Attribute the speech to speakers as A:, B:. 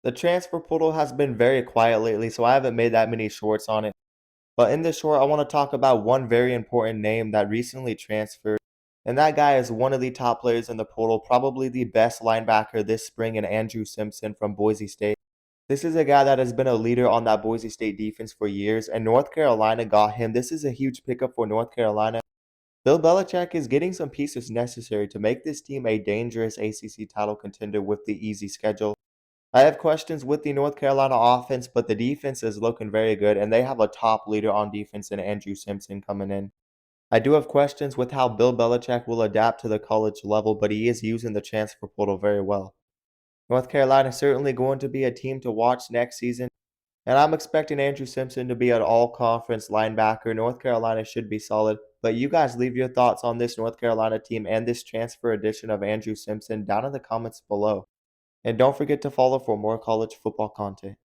A: The transfer portal has been very quiet lately, so I haven't made that many shorts on it. But in this short, I want to talk about one very important name that recently transferred. And that guy is one of the top players in the portal, probably the best linebacker this spring, and Andrew Simpson from Boise State. This is a guy that has been a leader on that Boise State defense for years, and North Carolina got him. This is a huge pickup for North Carolina. Bill Belichick is getting some pieces necessary to make this team a dangerous ACC title contender with the easy schedule. I have questions with the North Carolina offense, but the defense is looking very good, and they have a top leader on defense in Andrew Simpson coming in. I do have questions with how Bill Belichick will adapt to the college level, but he is using the transfer portal very well. North Carolina is certainly going to be a team to watch next season, and I'm expecting Andrew Simpson to be an all-conference linebacker. North Carolina should be solid, but you guys leave your thoughts on this North Carolina team and this transfer edition of Andrew Simpson down in the comments below. And don't forget to follow for more college football content.